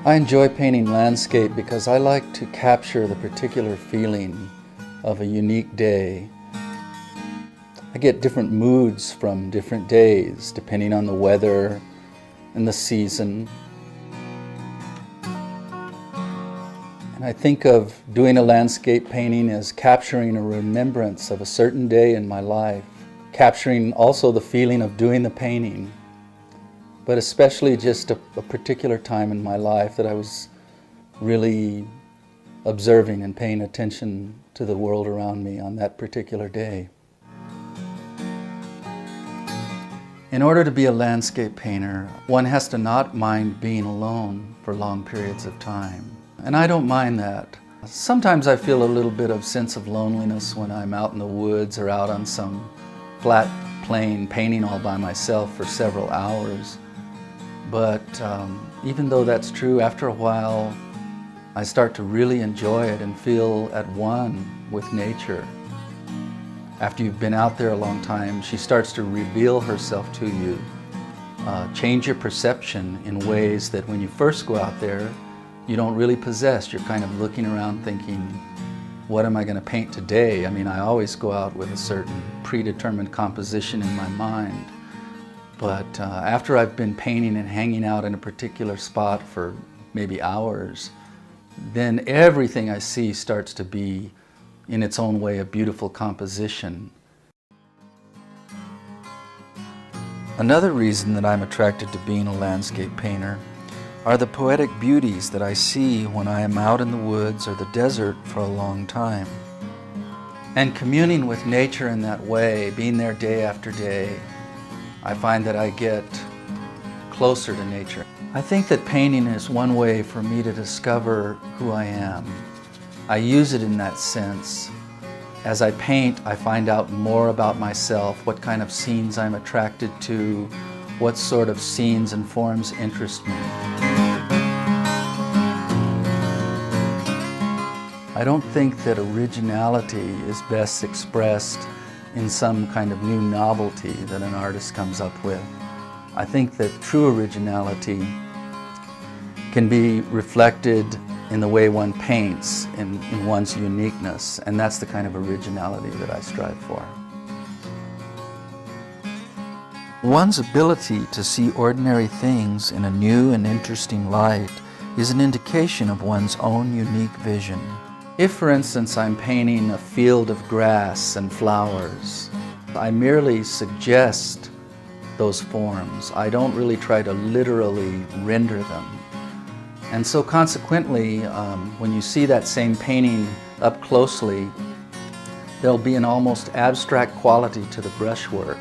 I enjoy painting landscape because I like to capture the particular feeling of a unique day. I get different moods from different days, depending on the weather and the season. And I think of doing a landscape painting as capturing a remembrance of a certain day in my life, capturing also the feeling of doing the painting, but especially just a particular time in my life that I was really observing and paying attention to the world around me on that particular day. In order to be a landscape painter, one has to not mind being alone for long periods of time. And I don't mind that. Sometimes I feel a little bit of sense of loneliness when I'm out in the woods or out on some flat plain painting all by myself for several hours. But even though that's true, after a while I start to really enjoy it and feel at one with nature. After you've been out there a long time, she starts to reveal herself to you, change your perception in ways that when you first go out there, you don't really possess. You're kind of looking around thinking, what am I going to paint today? I mean, I always go out with a certain predetermined composition in my mind. But after I've been painting and hanging out in a particular spot for maybe hours, then everything I see starts to be, in its own way, a beautiful composition. Another reason that I'm attracted to being a landscape painter are the poetic beauties that I see when I am out in the woods or the desert for a long time. And communing with nature in that way, being there day after day, I find that I get closer to nature. I think that painting is one way for me to discover who I am. I use it in that sense. As I paint, I find out more about myself, what kind of scenes I'm attracted to, what sort of scenes and forms interest me. I don't think that originality is best expressed in some kind of new novelty that an artist comes up with. I think that true originality can be reflected in the way one paints, in one's uniqueness, and that's the kind of originality that I strive for. One's ability to see ordinary things in a new and interesting light is an indication of one's own unique vision. If, for instance, I'm painting a field of grass and flowers, I merely suggest those forms. I don't really try to literally render them. And so consequently, when you see that same painting up closely, there'll be an almost abstract quality to the brushwork.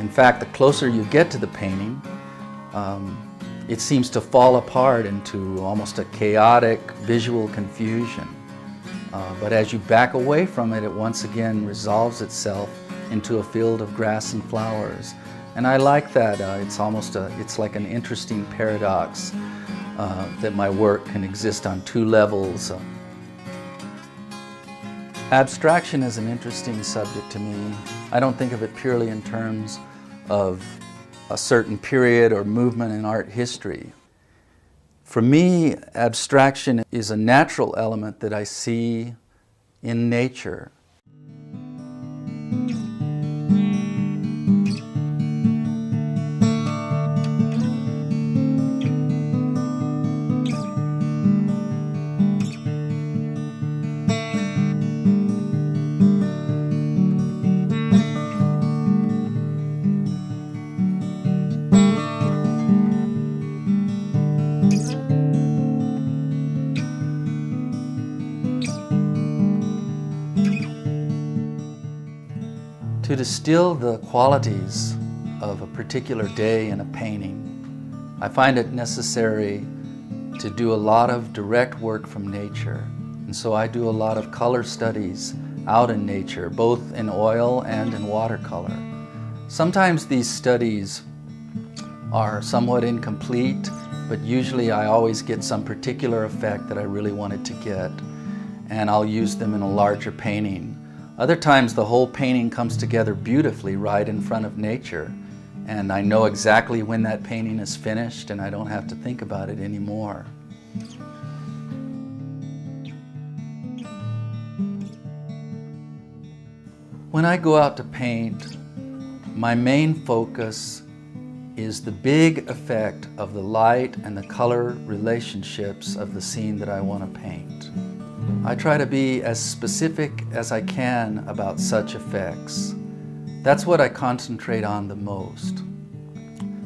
In fact, the closer you get to the painting, it seems to fall apart into almost a chaotic visual confusion. But as you back away from it, it once again resolves itself into a field of grass and flowers. And I like that. It's like an interesting paradox that my work can exist on two levels. Abstraction is an interesting subject to me. I don't think of it purely in terms of a certain period or movement in art history. For me, abstraction is a natural element that I see in nature. To distill the qualities of a particular day in a painting, I find it necessary to do a lot of direct work from nature. And so I do a lot of color studies out in nature, both in oil and in watercolor. Sometimes these studies are somewhat incomplete, but usually I always get some particular effect that I really wanted to get, and I'll use them in a larger painting. Other times the whole painting comes together beautifully right in front of nature, and I know exactly when that painting is finished and I don't have to think about it anymore. When I go out to paint, my main focus is the big effect of the light and the color relationships of the scene that I want to paint. I try to be as specific as I can about such effects. That's what I concentrate on the most.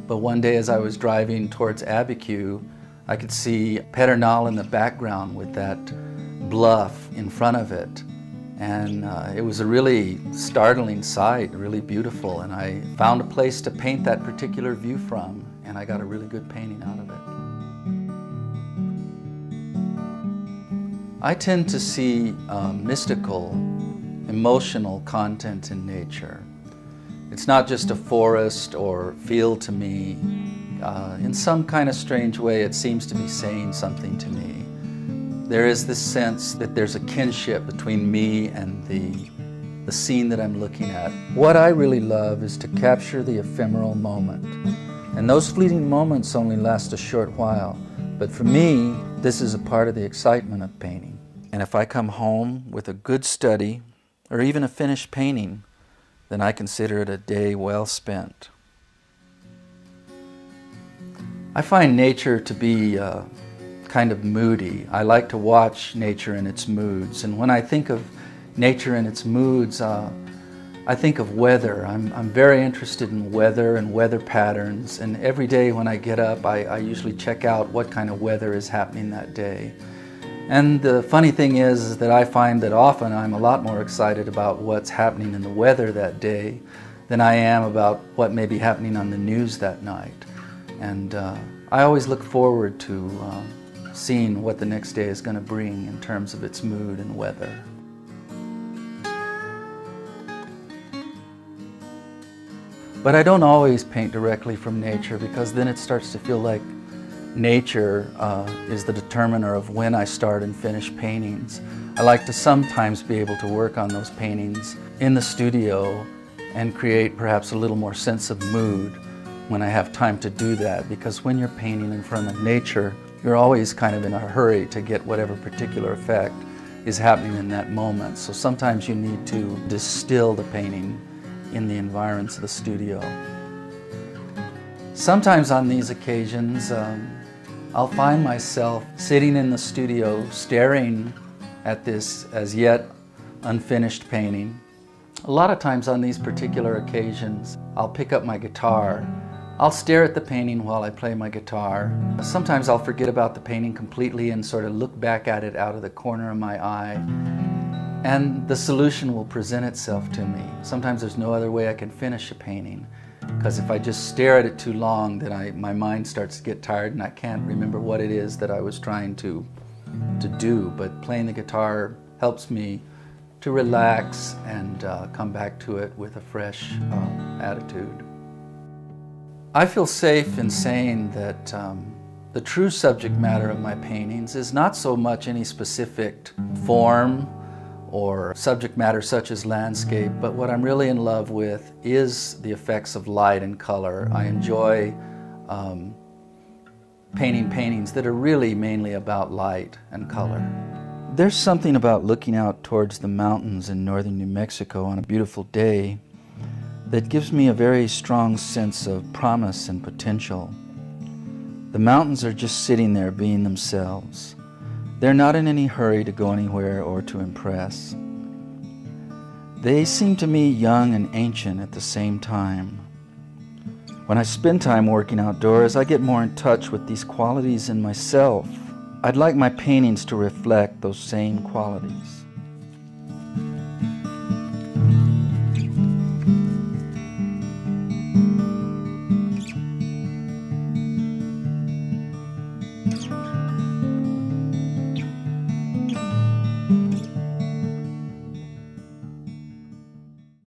But one day as I was driving towards Abiquiu, I could see Pedernal in the background with that bluff in front of it. And it was a really startling sight, really beautiful, and I found a place to paint that particular view from, and I got a really good painting out of it. I tend to see mystical, emotional content in nature. It's not just a forest or field to me. In some kind of strange way, it seems to be saying something to me. There is this sense that there's a kinship between me and the scene that I'm looking at. What I really love is to capture the ephemeral moment. And those fleeting moments only last a short while. But for me, this is a part of the excitement of painting. And if I come home with a good study, or even a finished painting, then I consider it a day well spent. I find nature to be kind of moody. I like to watch nature in its moods, and when I think of nature in its moods, I think of weather. I'm very interested in weather and weather patterns, and every day when I get up, I usually check out what kind of weather is happening that day. And the funny thing is that I find that often I'm a lot more excited about what's happening in the weather that day than I am about what may be happening on the news that night. And I always look forward to seeing what the next day is going to bring in terms of its mood and weather. But I don't always paint directly from nature, because then it starts to feel like nature is the determiner of when I start and finish paintings. I like to sometimes be able to work on those paintings in the studio and create perhaps a little more sense of mood when I have time to do that, because when you're painting in front of nature, you're always kind of in a hurry to get whatever particular effect is happening in that moment. So sometimes you need to distill the painting in the environs of the studio. Sometimes on these occasions, I'll find myself sitting in the studio staring at this as yet unfinished painting. A lot of times on these particular occasions, I'll pick up my guitar. I'll stare at the painting while I play my guitar. Sometimes I'll forget about the painting completely and sort of look back at it out of the corner of my eye, and the solution will present itself to me. Sometimes there's no other way I can finish a painting, because if I just stare at it too long, then my mind starts to get tired and I can't remember what it is that I was trying to do. But playing the guitar helps me to relax and come back to it with a fresh attitude. I feel safe in saying that the true subject matter of my paintings is not so much any specific form or subject matter such as landscape, but what I'm really in love with is the effects of light and color. I enjoy painting paintings that are really mainly about light and color. There's something about looking out towards the mountains in northern New Mexico on a beautiful day that gives me a very strong sense of promise and potential. The mountains are just sitting there being themselves. They're not in any hurry to go anywhere or to impress. They seem to me young and ancient at the same time. When I spend time working outdoors, I get more in touch with these qualities in myself. I'd like my paintings to reflect those same qualities.